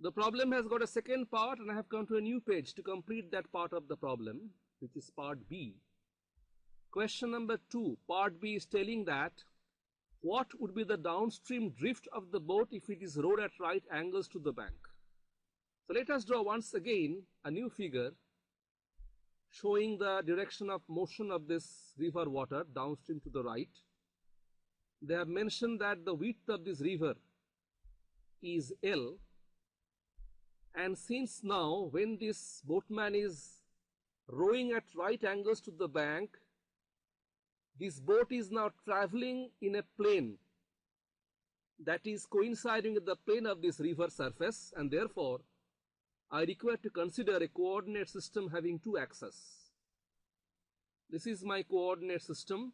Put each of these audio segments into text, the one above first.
The problem has got a second part, and I have come to a new page to complete that part of the problem, which is part B. Question number 2, part B is telling that what would be the downstream drift of the boat if it is rowed at right angles to the bank. So let us draw once again a new figure showing the direction of motion of this river water downstream to the right. They have mentioned that the width of this river is L, and since now when this boatman is rowing at right angles to the bank, this boat is now traveling in a plane that is coinciding with the plane of this river surface, and therefore I require to consider a coordinate system having two axes. This is my coordinate system.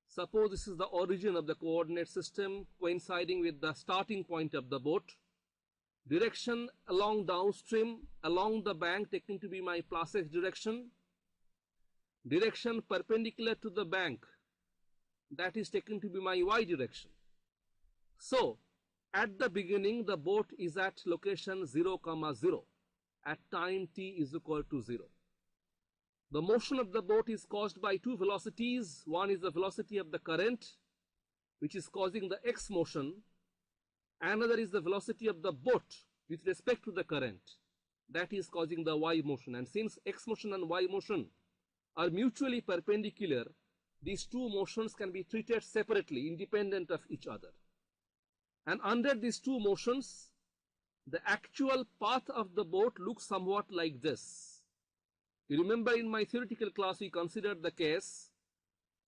Suppose this is the origin of the coordinate system coinciding with the starting point of the boat. Direction along downstream along the bank taken to be my plus x direction. Direction perpendicular to the bank, that is taken to be my y direction. So at the beginning the boat is at location 0, 0 at time t is equal to 0. The motion of the boat is caused by two velocities. One is the velocity of the current, which is causing the x motion. Another is the velocity of the boat with respect to the current, that is causing the y motion. And since x motion and y motion are mutually perpendicular, these two motions can be treated separately, independent of each other. And under these two motions, the actual path of the boat looks somewhat like this. You remember in my theoretical class we considered the case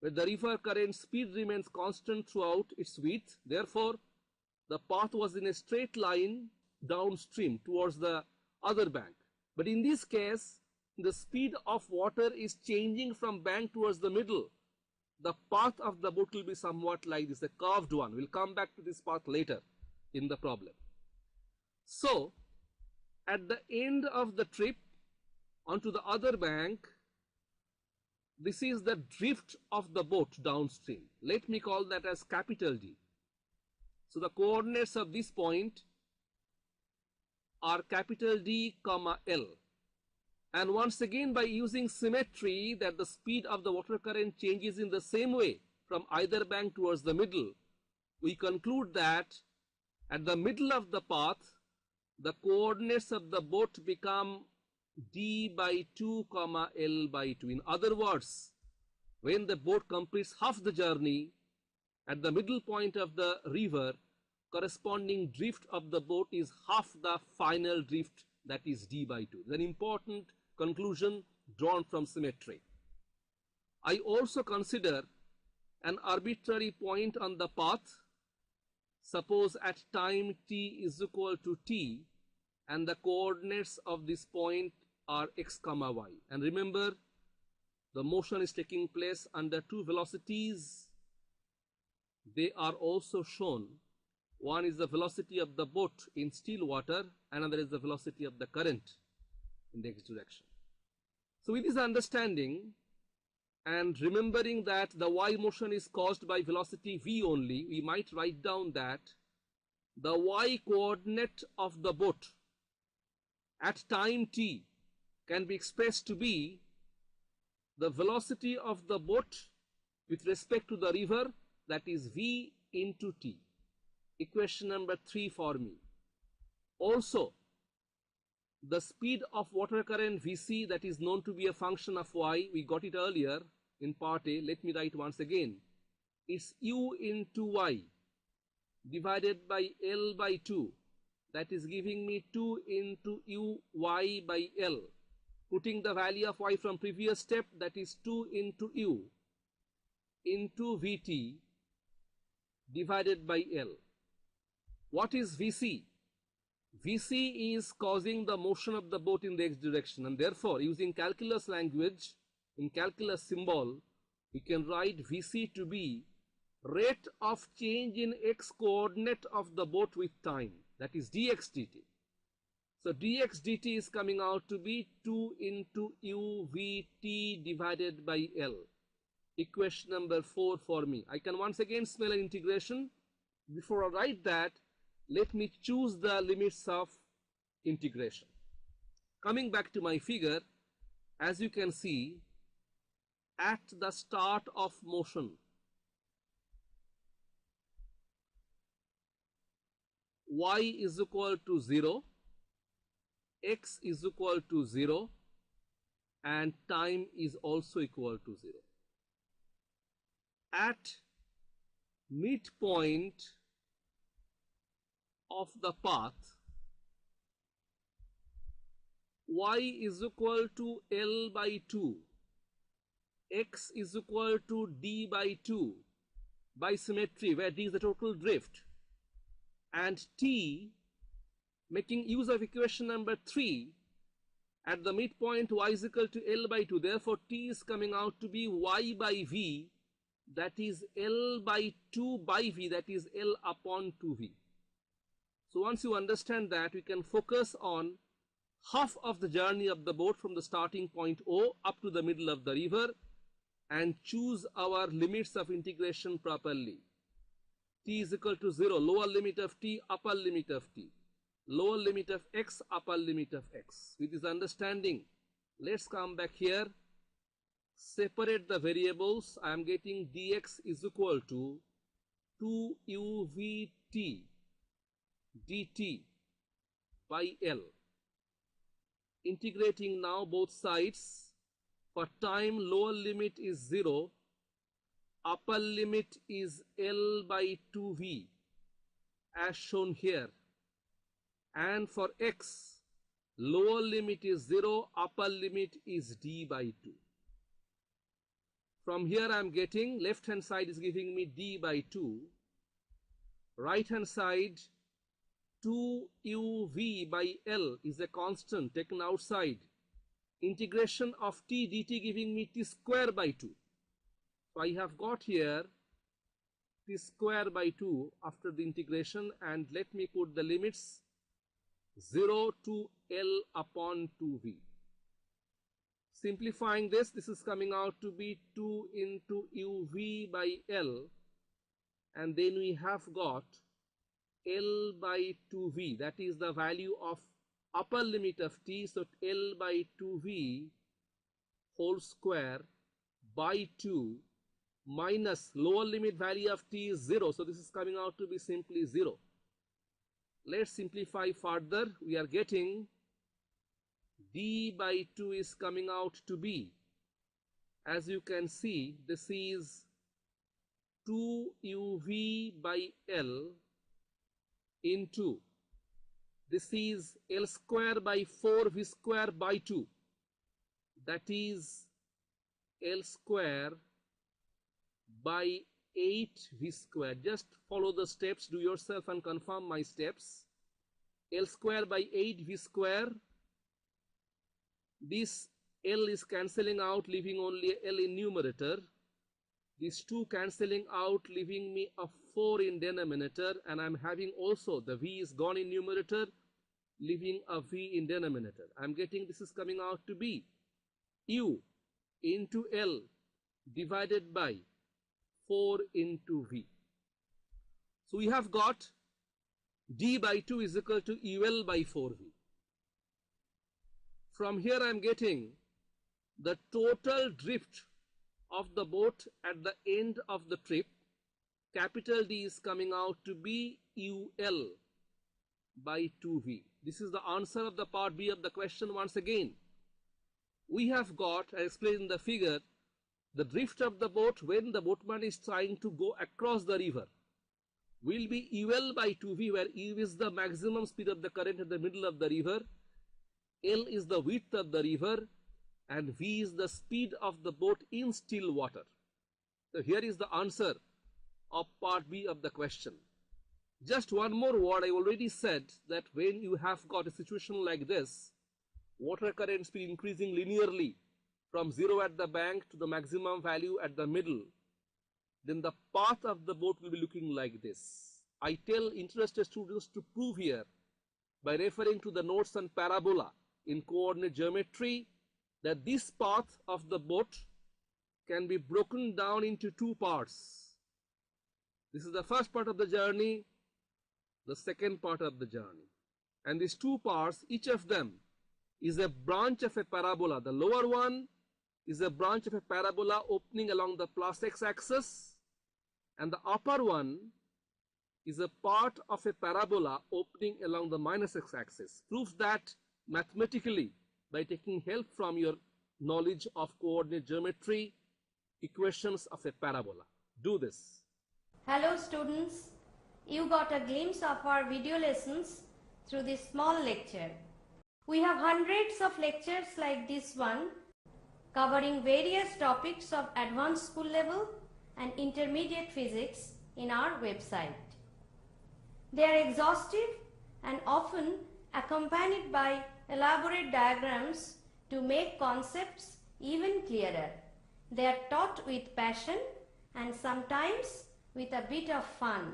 where the river current speed remains constant throughout its width. Therefore, the path was in a straight line downstream towards the other bank. But in this case, the speed of water is changing from bank towards the middle. The path of the boat will be somewhat like this, a curved one. We'll come back to this path later in the problem. So at the end of the trip onto the other bank, this is the drift of the boat downstream. Let me call that as capital D. So the coordinates of this point are capital D, comma L. And once again, by using symmetry that the speed of the water current changes in the same way from either bank towards the middle, we conclude that at the middle of the path, the coordinates of the boat become d by 2, comma L by 2. In other words, when the boat completes half the journey, at the middle point of the river, corresponding drift of the boat is half the final drift, that is d by 2. An important conclusion drawn from symmetry. I also consider an arbitrary point on the path. Suppose at time t is equal to t, and the coordinates of this point are x, comma y. And remember, the motion is taking place under two velocities. They are also shown. One is the velocity of the boat in still water, another is the velocity of the current in the x direction. So with this understanding and remembering that the y motion is caused by velocity v only, we might write down that the y coordinate of the boat at time t can be expressed to be the velocity of the boat with respect to the river, that is v into t. Equation number 3 for me. Also, the speed of water current Vc, that is known to be a function of y, we got it earlier in part A. Let me write once again. It's u into y divided by L by 2. That is giving me 2 into u y by L. Putting the value of y from previous step, that is 2 into u into Vt divided by L. What is Vc? Vc is causing the motion of the boat in the x direction, and therefore using calculus language, in calculus symbol, we can write Vc to be rate of change in x coordinate of the boat with time, that is dx dt. So dx dt is coming out to be 2 into u Vt divided by L. Equation number 4 for me. I can once again spell an integration. Before I write that, let me choose the limits of integration. Coming back to my figure, as you can see, at the start of motion, y is equal to 0, x is equal to 0, and time is also equal to 0. At midpoint of the path, y is equal to L by 2, x is equal to d by 2 by symmetry, where d is the total drift, and t, making use of equation number 3, at the midpoint y is equal to L by 2. Therefore, t is coming out to be y by v, that is L by 2 by v, that is L upon 2v. So once you understand that, we can focus on half of the journey of the boat from the starting point O up to the middle of the river and choose our limits of integration properly. T is equal to 0, lower limit of t, upper limit of t, lower limit of x, upper limit of x. With this understanding, let's come back here, separate the variables. I am getting dx is equal to 2uvt dt by L. Integrating now both sides. For time, lower limit is 0, upper limit is L by 2v as shown here, and for x, lower limit is 0, upper limit is d by 2. From here I am getting, left hand side is giving me d by 2, right hand side 2uv by L is a constant taken outside, integration of t dt giving me t square by 2. So I have got here t square by 2 after the integration, and let me put the limits 0 to L upon 2v. Simplifying this, this is coming out to be 2 into uv by L, and then we have got L by 2v, that is the value of upper limit of t, so L by 2v whole square by 2 minus lower limit value of t is 0, so this is coming out to be simply 0. Let's simplify further. We are getting d by 2 is coming out to be, as you can see, this is 2uv by L into, this is L square by 4v square by 2, that is L square by 8v square. Just follow the steps, do yourself and confirm my steps. L square by 8v square, this L is cancelling out, leaving only L in numerator. These two cancelling out, leaving me a 4 in denominator, and I'm having also the v is gone in numerator, leaving a v in denominator. I'm getting this is coming out to be u into L divided by 4 into v. So we have got d by 2 is equal to ul by 4v. From here I am getting the total drift of the boat at the end of the trip. Capital D is coming out to be ul by 2v. This is the answer of the part B of the question once again. We have got, I explained in the figure, the drift of the boat when the boatman is trying to go across the river will be ul by 2v, where u is the maximum speed of the current at the middle of the river, L is the width of the river, and v is the speed of the boat in still water. So here is the answer of part B of the question. Just one more word. I already said that when you have got a situation like this, water current speed increasing linearly from 0 at the bank to the maximum value at the middle, then the path of the boat will be looking like this. I tell interested students to prove here by referring to the notes on parabola in coordinate geometry that this path of the boat can be broken down into two parts. This is the first part of the journey. the second part of the journey. And these two parts, each of them is a branch of a parabola. The lower one is a branch of a parabola opening along the plus x axis, and the upper one is a part of a parabola opening along the minus x axis. Prove that mathematically by taking help from your knowledge of coordinate geometry, equations of a parabola. Do this. Hello students, you got a glimpse of our video lessons through this small lecture. We have hundreds of lectures like this one covering various topics of advanced school level and intermediate physics in our website. They are exhaustive and often accompanied by elaborate diagrams to make concepts even clearer. They are taught with passion and sometimes with a bit of fun.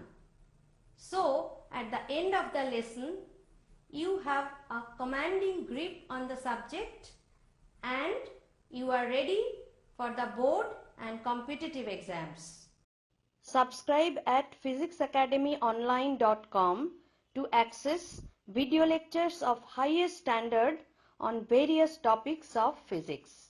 So, at the end of the lesson, you have a commanding grip on the subject and you are ready for the board and competitive exams. Subscribe at physicsacademyonline.com to access video lectures of highest standard on various topics of physics.